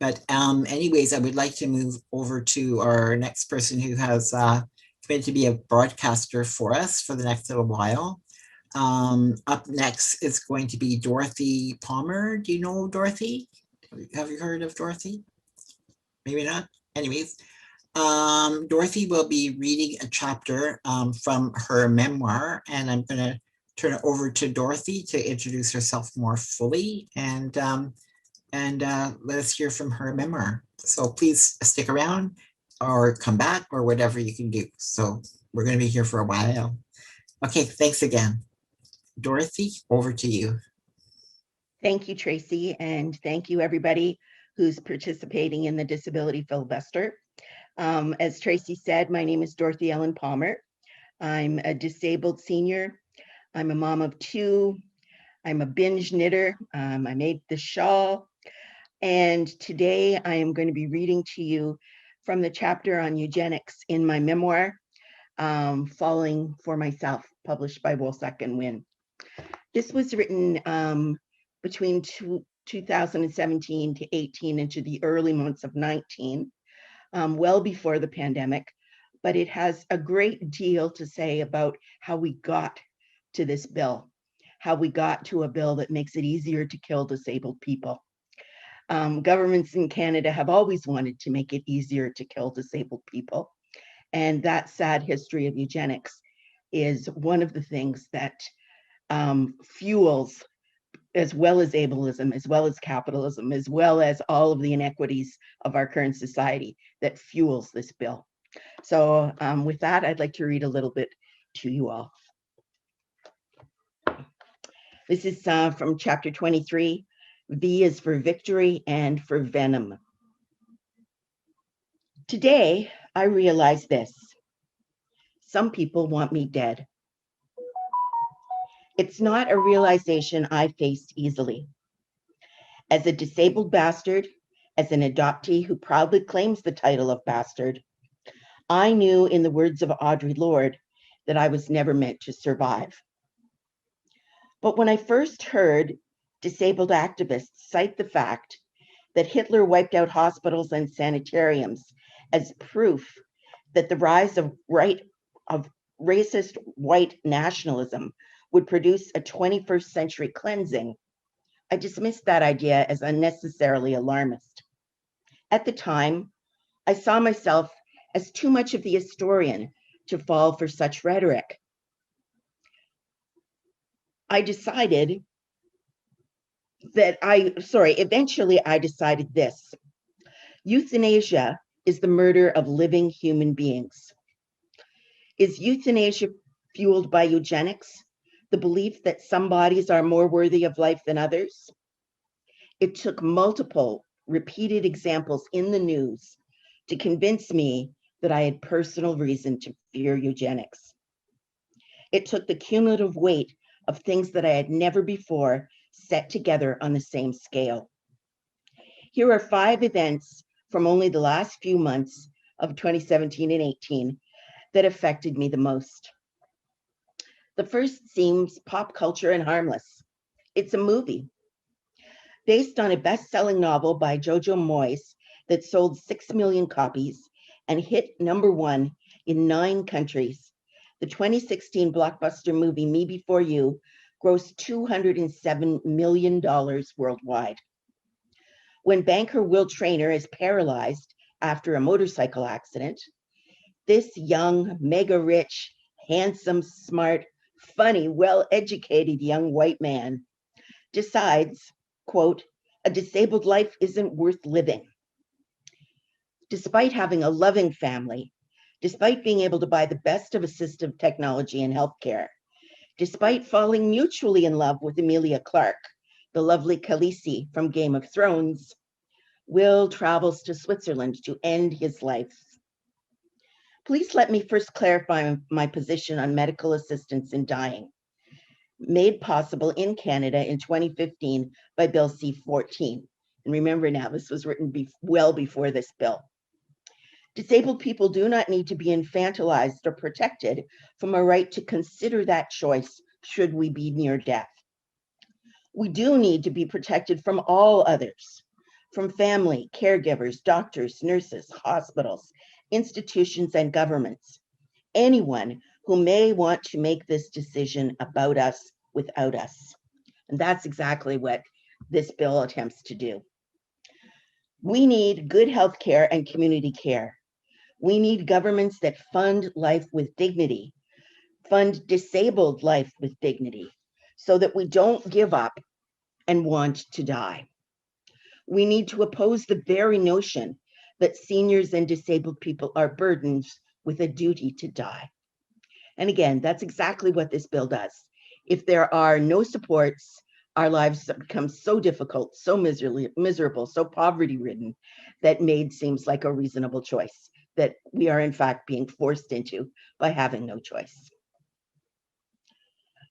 But anyways, I would like to move over to our next person who has committed to be a broadcaster for us for the next little while. Up next is going to be Dorothy Palmer. Do you know Dorothy? Have you heard of Dorothy? Maybe not. Anyways, Dorothy will be reading a chapter from her memoir, and I'm going to turn it over to Dorothy to introduce herself more fully and let us hear from her memoir. So please stick around or come back or whatever you can do. So we're going to be here for a while. Okay, thanks again. Dorothy, over to you. Thank you, Tracy, and thank you everybody who's participating in the Disability Filibuster. As Tracy said, my name is Dorothy Ellen Palmer. I'm a disabled senior. I'm a mom of two. I'm a binge knitter. I made the shawl. And today I am going to be reading to you from the chapter on eugenics in my memoir, Falling for Myself, published by Woolsack and Wynne. This was written between 2017 to 18 into the early months of 19, well before the pandemic, but it has a great deal to say about how we got to this bill, how we got to a bill that makes it easier to kill disabled people. Governments in Canada have always wanted to make it easier to kill disabled people. And that sad history of eugenics is one of the things that fuels, as well as ableism, as well as capitalism, as well as all of the inequities of our current society that fuels this bill. So with that, I'd like to read a little bit to you all. This is from chapter 23. V is for victory and for venom. Today, I realize this. Some people want me dead. It's not a realization I faced easily. As a disabled bastard, as an adoptee who proudly claims the title of bastard, I knew, in the words of Audre Lorde, that I was never meant to survive. But when I first heard disabled activists cite the fact that Hitler wiped out hospitals and sanitariums as proof that the rise of racist white nationalism would produce a 21st century cleansing, I dismissed that idea as unnecessarily alarmist. At the time, I saw myself as too much of the historian to fall for such rhetoric. Eventually I decided this. Euthanasia is the murder of living human beings. Is euthanasia fueled by eugenics, the belief that some bodies are more worthy of life than others? It took multiple repeated examples in the news to convince me that I had personal reason to fear eugenics. It took the cumulative weight of things that I had never before set together on the same scale. Here are 5 events from only the last few months of 2017 and 18 that affected me the most. The first seems pop culture and harmless. It's a movie. Based on a best-selling novel by Jojo Moyes that sold 6 million copies and hit #1 in 9 countries, the 2016 blockbuster movie Me Before You grossed $207 million worldwide. When banker Will Traynor is paralyzed after a motorcycle accident, this young, mega-rich, handsome, smart, funny, well-educated young white man decides, quote, a disabled life isn't worth living. Despite having a loving family, despite being able to buy the best of assistive technology and healthcare, despite falling mutually in love with Emilia Clarke, the lovely Khaleesi from Game of Thrones, Will travels to Switzerland to end his life. Please let me first clarify my position on medical assistance in dying, made possible in Canada in 2015 by Bill C-14. And remember now, this was written well before this bill. Disabled people do not need to be infantilized or protected from a right to consider that choice should we be near death. We do need to be protected from all others, from family, caregivers, doctors, nurses, hospitals, institutions, and governments. Anyone who may want to make this decision about us without us. And that's exactly what this bill attempts to do. We need good health care and community care. We need governments that fund life with dignity, fund disabled life with dignity, so that we don't give up and want to die. We need to oppose the very notion that seniors and disabled people are burdens with a duty to die. And again, that's exactly what this bill does. If there are no supports, our lives become so difficult, so miserable, so poverty-ridden that MAID seems like a reasonable choice that we are in fact being forced into by having no choice.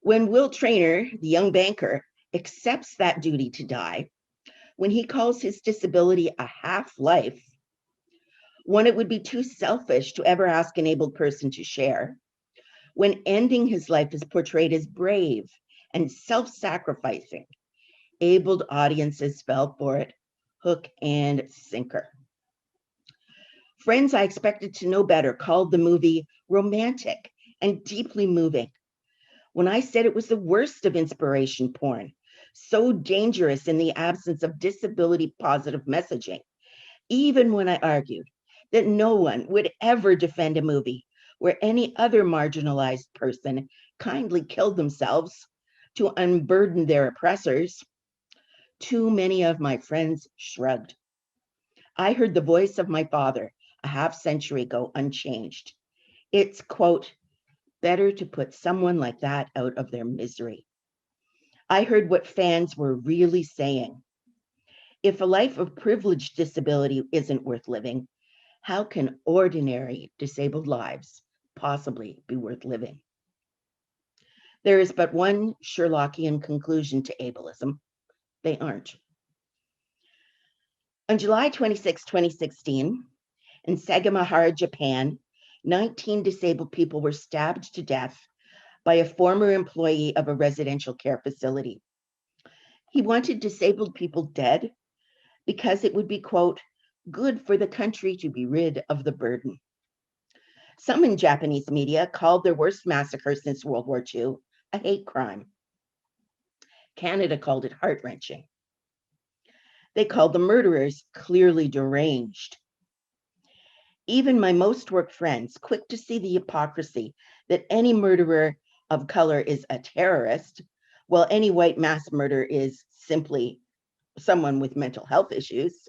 When Will Traynor, the young banker, accepts that duty to die, when he calls his disability a half-life, one it would be too selfish to ever ask an able person to share, when ending his life is portrayed as brave and self-sacrificing, abled audiences fell for it, hook and sinker. Friends I expected to know better called the movie romantic and deeply moving. When I said it was the worst of inspiration porn, so dangerous in the absence of disability positive messaging, even when I argued that no one would ever defend a movie where any other marginalized person kindly killed themselves to unburden their oppressors, too many of my friends shrugged. I heard the voice of my father a half century ago unchanged. It's, quote, better to put someone like that out of their misery. I heard what fans were really saying. If a life of privileged disability isn't worth living, how can ordinary disabled lives possibly be worth living? There is but one Sherlockian conclusion to ableism. They aren't. On July 26, 2016, in Sagamihara, Japan, 19 disabled people were stabbed to death by a former employee of a residential care facility. He wanted disabled people dead because it would be, quote, good for the country to be rid of the burden. Some in Japanese media called their worst massacre since World War II a hate crime. Canada called it heart-wrenching. They called the murderers clearly deranged. Even my most work friends, quick to see the hypocrisy that any murderer of color is a terrorist, while any white mass murder is simply someone with mental health issues,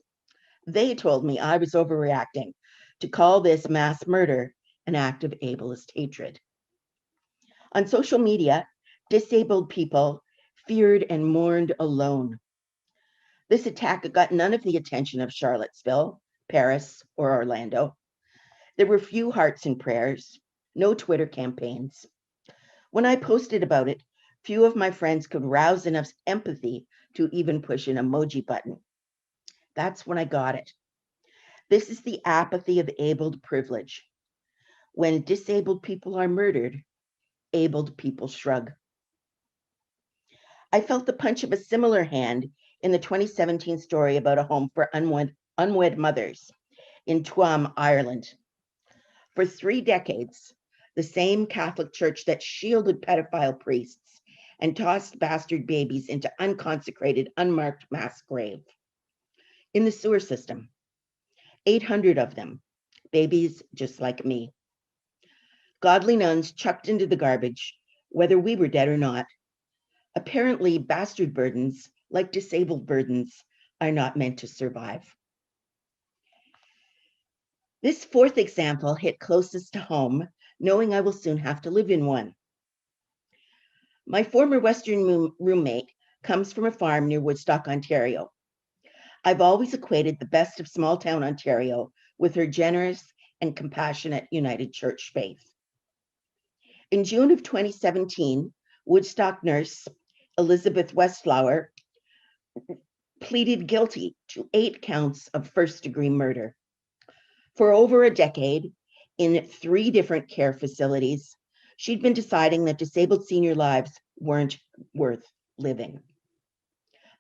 they told me I was overreacting to call this mass murder an act of ableist hatred. On social media, disabled people feared and mourned alone. This attack got none of the attention of Charlottesville, Paris, or Orlando. There were few hearts and prayers, no Twitter campaigns. When I posted about it, few of my friends could rouse enough empathy to even push an emoji button. That's when I got it. This is the apathy of abled privilege. When disabled people are murdered, abled people shrug. I felt the punch of a similar hand in the 2017 story about a home for unwed mothers in Tuam, Ireland. For 3 decades, the same Catholic Church that shielded pedophile priests and tossed bastard babies into unconsecrated, unmarked mass grave. In the sewer system, 800 of them, babies just like me. Godly nuns chucked into the garbage, whether we were dead or not. Apparently, bastard burdens, like disabled burdens, are not meant to survive. This fourth example hit closest to home, knowing I will soon have to live in one. My former Western roommate comes from a farm near Woodstock, Ontario. I've always equated the best of small town Ontario with her generous and compassionate United Church faith. In June of 2017, Woodstock nurse Elizabeth Westflower pleaded guilty to 8 counts of first-degree murder. For over a decade, in 3 different care facilities, she'd been deciding that disabled senior lives weren't worth living.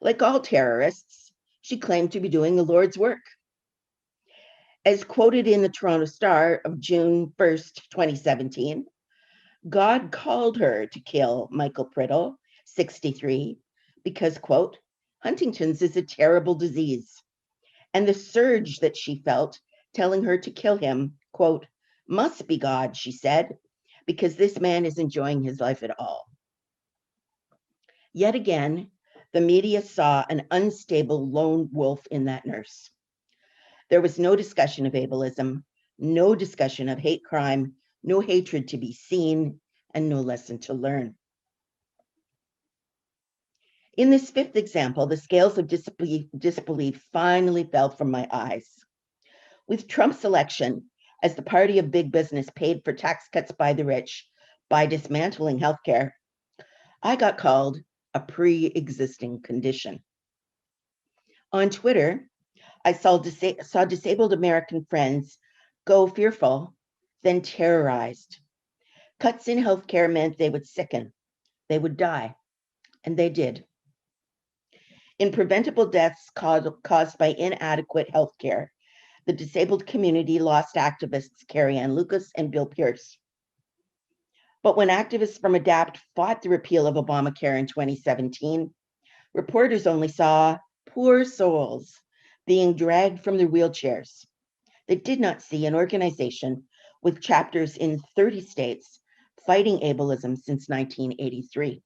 Like all terrorists, She claimed to be doing the Lord's work. As quoted in the Toronto Star of June 1st, 2017, God called her to kill Michael Priddle, 63, because, quote, Huntington's is a terrible disease. And the surge that she felt telling her to kill him, quote, must be God, she said, because this man is enjoying his life at all. Yet again, the media saw an unstable lone wolf in that nurse. There was no discussion of ableism, no discussion of hate crime, no hatred to be seen, and no lesson to learn. In this fifth example, the scales of disbelief finally fell from my eyes. With Trump's election, as the party of big business paid for tax cuts by the rich by dismantling healthcare, I got called a pre-existing condition. On Twitter, I saw disabled American friends go fearful, then terrorized. Cuts in healthcare meant they would sicken, they would die, and they did. In preventable deaths caused by inadequate healthcare, the disabled community lost activists Carrie Ann Lucas and Bill Pierce. But when activists from ADAPT fought the repeal of Obamacare in 2017, reporters only saw poor souls being dragged from their wheelchairs. They did not see an organization with chapters in 30 states fighting ableism since 1983.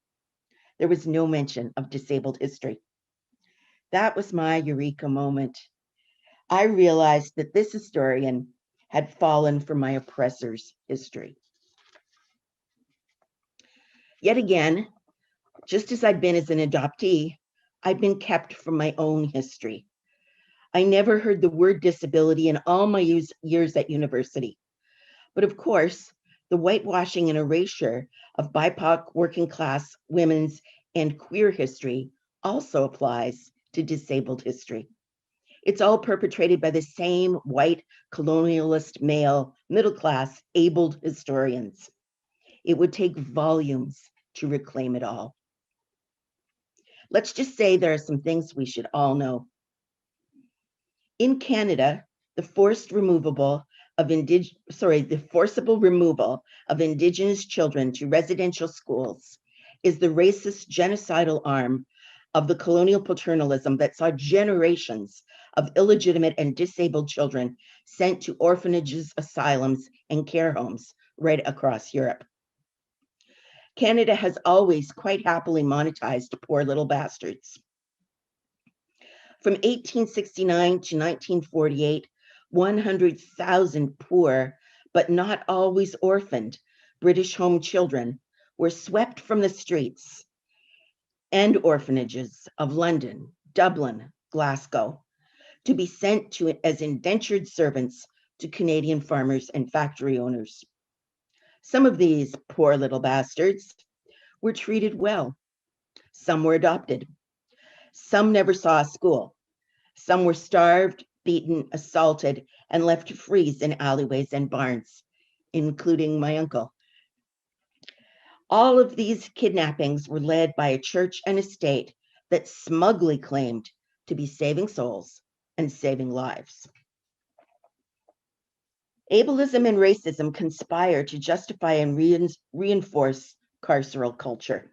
There was no mention of disabled history. That was my eureka moment. I realized that this historian had fallen for my oppressor's history. Yet again, just as I'd been as an adoptee, I'd been kept from my own history. I never heard the word disability in all my years at university. But of course, the whitewashing and erasure of BIPOC, working class, women's, and queer history also applies to disabled history. It's all perpetrated by the same white, colonialist, male, middle class, abled historians. It would take volumes to reclaim it all. Let's just say there are some things we should all know. In Canada, the forcible removal of Indigenous children to residential schools is the racist, genocidal arm of the colonial paternalism that saw generations of illegitimate and disabled children sent to orphanages, asylums, and care homes right across Europe. Canada has always quite happily monetized poor little bastards. From 1869 to 1948, 100,000 poor, but not always orphaned, British home children were swept from the streets and orphanages of London, Dublin, Glasgow, to be sent to as indentured servants to Canadian farmers and factory owners. Some of these poor little bastards were treated well. Some were adopted. Some never saw a school. Some were starved, beaten, assaulted, and left to freeze in alleyways and barns, including my uncle. All of these kidnappings were led by a church and a state that smugly claimed to be saving souls and saving lives. Ableism and racism conspire to justify and reinforce carceral culture.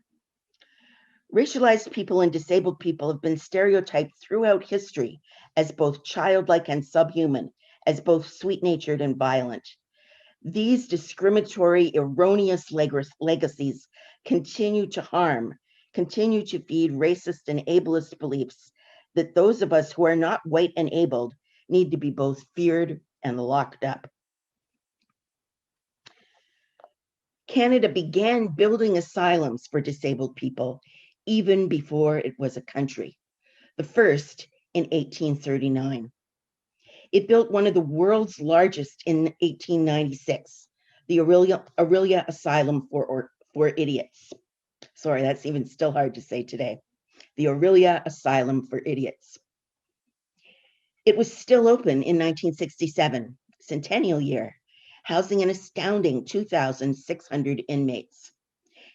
Racialized people and disabled people have been stereotyped throughout history as both childlike and subhuman, as both sweet-natured and violent. These discriminatory, erroneous legacies continue to harm, continue to feed racist and ableist beliefs that those of us who are not white and abled need to be both feared and locked up. Canada began building asylums for disabled people even before it was a country, the first in 1839. It built one of the world's largest in 1896, the Aurelia Asylum for Idiots. Sorry, that's even still hard to say today. The Aurelia Asylum for Idiots. It was still open in 1967, centennial year, housing an astounding 2,600 inmates.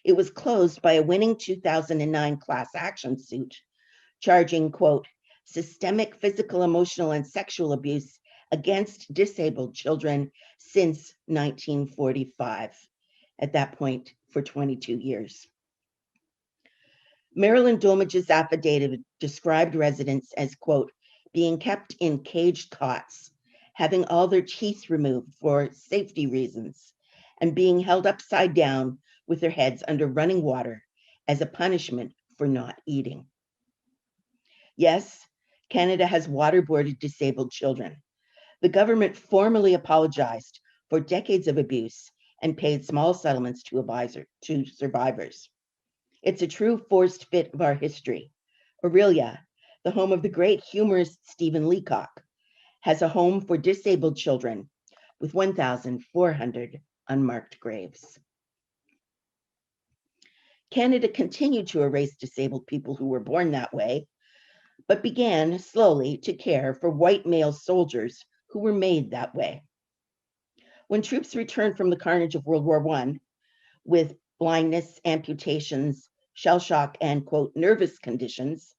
It was closed by a winning 2009 class action suit, charging, quote, systemic physical, emotional, and sexual abuse against disabled children since 1945, at that point for 22 years. Marilyn Dolmage's affidavit described residents as, quote, being kept in caged cots, having all their teeth removed for safety reasons, and being held upside down with their heads under running water as a punishment for not eating. Yes, Canada has waterboarded disabled children. The government formally apologized for decades of abuse and paid small settlements to survivors. It's a true forced fit of our history. Aurelia, the home of the great humorist Stephen Leacock, has a home for disabled children with 1,400 unmarked graves. Canada continued to erase disabled people who were born that way, but began slowly to care for white male soldiers who were made that way. When troops returned from the carnage of World War I with blindness, amputations, shell shock, and, quote, nervous conditions,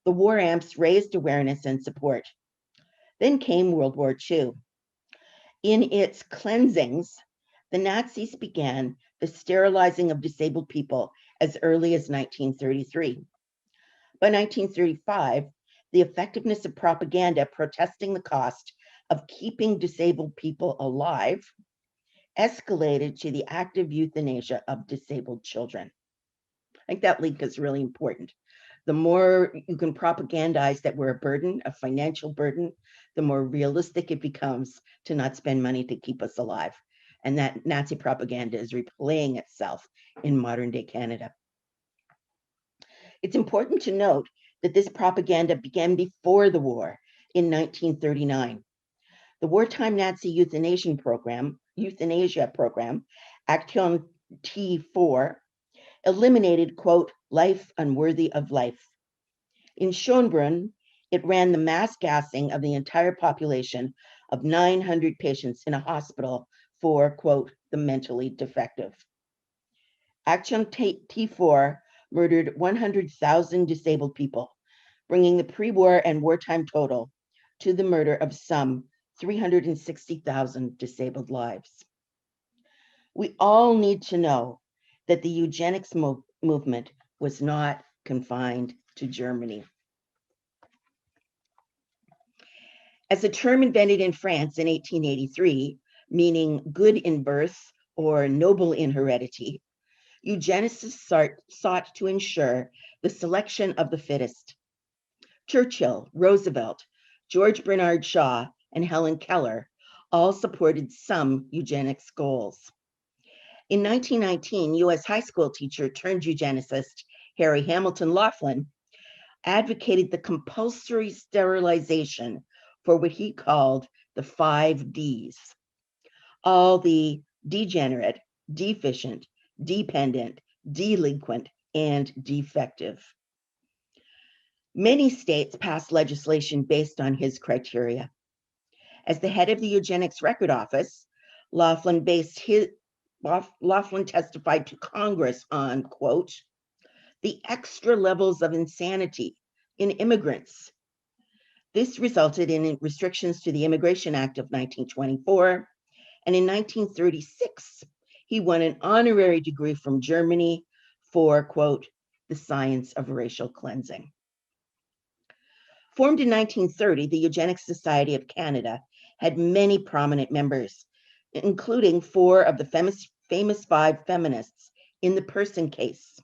the war amps raised awareness and support. Then came World War II. In its cleansings, the Nazis began the sterilizing of disabled people as early as 1933. By 1935, the effectiveness of propaganda protesting the cost of keeping disabled people alive escalated to the active euthanasia of disabled children. I think that link is really important. The more you can propagandize that we're a burden, a financial burden, the more realistic it becomes to not spend money to keep us alive. And that Nazi propaganda is replaying itself in modern day Canada. It's important to note that this propaganda began before the war in 1939. The wartime Nazi euthanasia program, Action T4, eliminated, quote, life unworthy of life. In Schönbrunn, it ran the mass gassing of the entire population of 900 patients in a hospital for, quote, the mentally defective. Action T4 murdered 100,000 disabled people, bringing the pre-war and wartime total to the murder of some 360,000 disabled lives. We all need to know that the eugenics movement was not confined to Germany. As a term invented in France in 1883, meaning good in birth or noble in heredity, eugenicists sought to ensure the selection of the fittest. Churchill, Roosevelt, George Bernard Shaw, and Helen Keller all supported some eugenics goals. In 1919, U.S. high school teacher turned eugenicist Harry Hamilton Laughlin advocated the compulsory sterilization for what he called the 5 Ds. All the degenerate, deficient, dependent, delinquent, and defective. Many states passed legislation based on his criteria. As the head of the Eugenics Record Office, Laughlin testified to Congress on, quote, the extra levels of insanity in immigrants. This resulted in restrictions to the Immigration Act of 1924, and in 1936, he won an honorary degree from Germany for, quote, the science of racial cleansing. Formed in 1930, the Eugenics Society of Canada had many prominent members, including 4 of the famous 5 feminists in the Person case: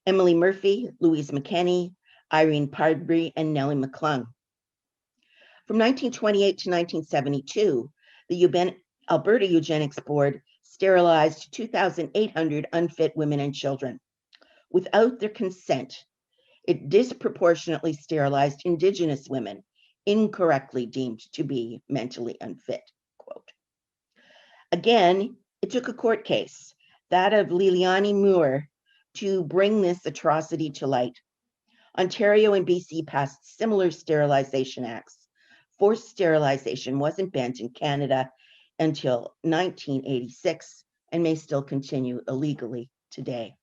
Emily Murphy, Louise McKenney, Irene Parbury, and Nellie McClung. From 1928 to 1972, the Alberta Eugenics Board sterilized 2,800 unfit women and children. Without their consent, it disproportionately sterilized Indigenous women, incorrectly deemed to be mentally unfit, quote. Again, it took a court case, that of Liliane Moore, to bring this atrocity to light. Ontario and BC passed similar sterilization acts. Forced sterilization wasn't banned in Canada until 1986 and may still continue illegally today.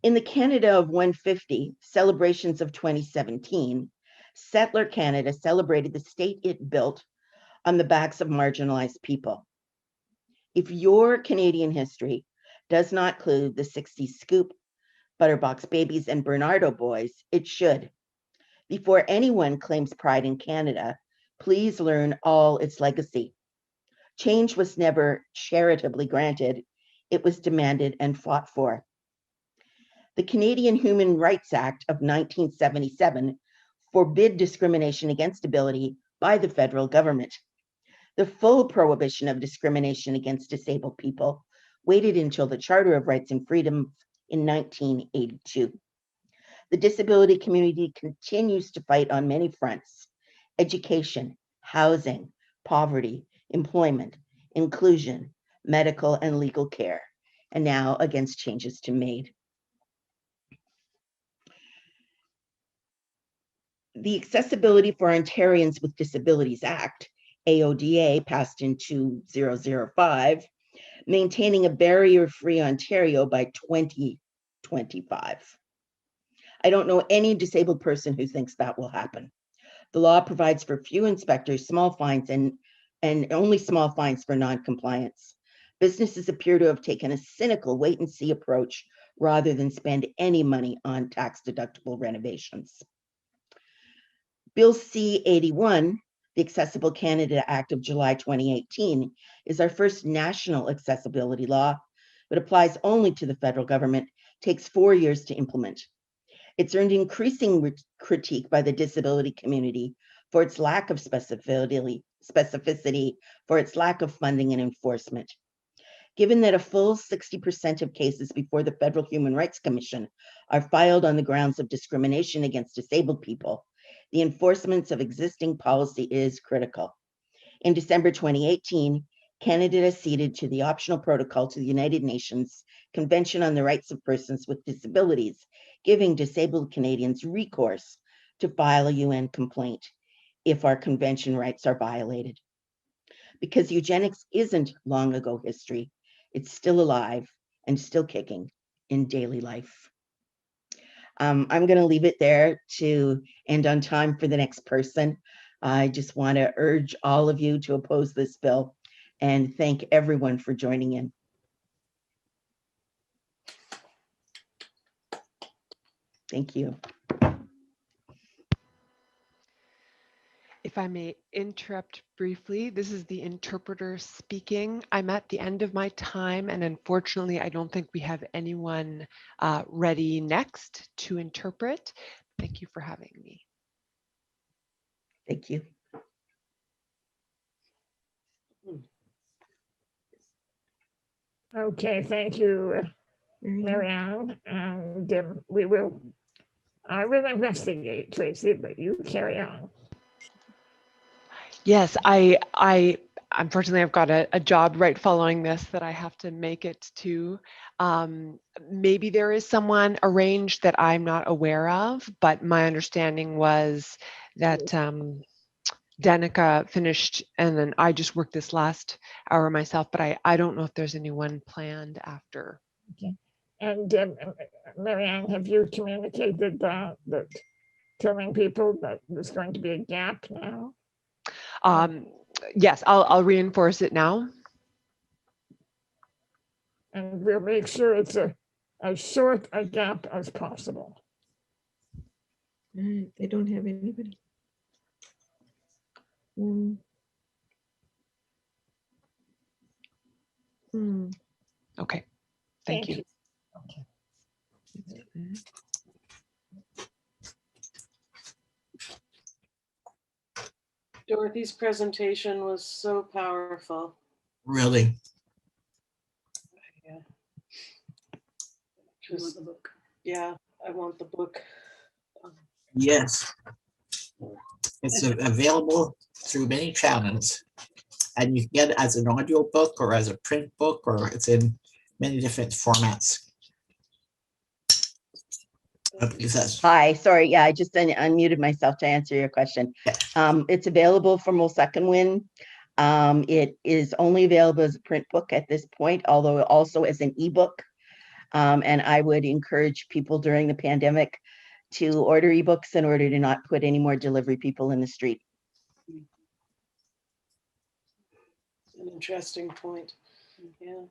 In the Canada of 150, celebrations of 2017, settler Canada celebrated the state it built on the backs of marginalized people. If your Canadian history does not include the 60s Scoop, Butterbox Babies, and Bernardo Boys, it should. Before anyone claims pride in Canada, please learn all its legacy. Change was never charitably granted, it was demanded and fought for. The Canadian Human Rights Act of 1977 forbid discrimination against ability by the federal government. The full prohibition of discrimination against disabled people waited until the Charter of Rights and Freedoms in 1982. The disability community continues to fight on many fronts: education, housing, poverty, employment, inclusion, medical and legal care, and now against changes to MAID. The Accessibility for Ontarians with Disabilities Act, AODA, passed in 2005, maintaining a barrier-free Ontario by 2025. I don't know any disabled person who thinks that will happen. The law provides for few inspectors, small fines, and only small fines for non-compliance. Businesses appear to have taken a cynical wait-and-see approach rather than spend any money on tax-deductible renovations. Bill C-81, the Accessible Canada Act of July 2018, is our first national accessibility law, but applies only to the federal government, takes 4 years to implement. It's earned increasing critique by the disability community for its lack of specificity, for its lack of funding and enforcement. Given that a full 60% of cases before the Federal Human Rights Commission are filed on the grounds of discrimination against disabled people, the enforcement of existing policy is critical. In December 2018, Canada acceded to the optional protocol to the United Nations Convention on the Rights of Persons with Disabilities, giving disabled Canadians recourse to file a UN complaint if our convention rights are violated. Because eugenics isn't long ago history, it's still alive and still kicking in daily life. I'm going to leave it there to end on time for the next person. I just want to urge all of you to oppose this bill and thank everyone for joining in. Thank you. If I may interrupt briefly, this is the interpreter speaking. I'm at the end of my time, and unfortunately, I don't think we have anyone ready next to interpret. Thank you for having me. Thank you. Okay, thank you, Marianne. And I will investigate, Tracy, but you carry on. Yes, I unfortunately I've got a job right following this that I have to make it to. Maybe there is someone arranged that I'm not aware of, but my understanding was that Danica finished and then I just worked this last hour myself, but I don't know if there's anyone planned after. Okay. And Marianne, have you communicated that telling people that there's going to be a gap now? Yes, I'll reinforce it now. And we'll make sure it's as short a gap as possible. They don't have anybody. Okay, thank you. Okay. Dorothy's presentation was so powerful. Really? Yeah. Just, the book. Yeah, I want the book. Yes. It's available through many channels. And you can get it as an audio book or as a print book, or it's in many different formats. Hi, sorry. Yeah, I just unmuted myself to answer your question. It's available from Second. It is only available as a print book at this point, although also as an ebook. And I would encourage people during the pandemic to order ebooks in order to not put any more delivery people in the street. An interesting point. Yeah.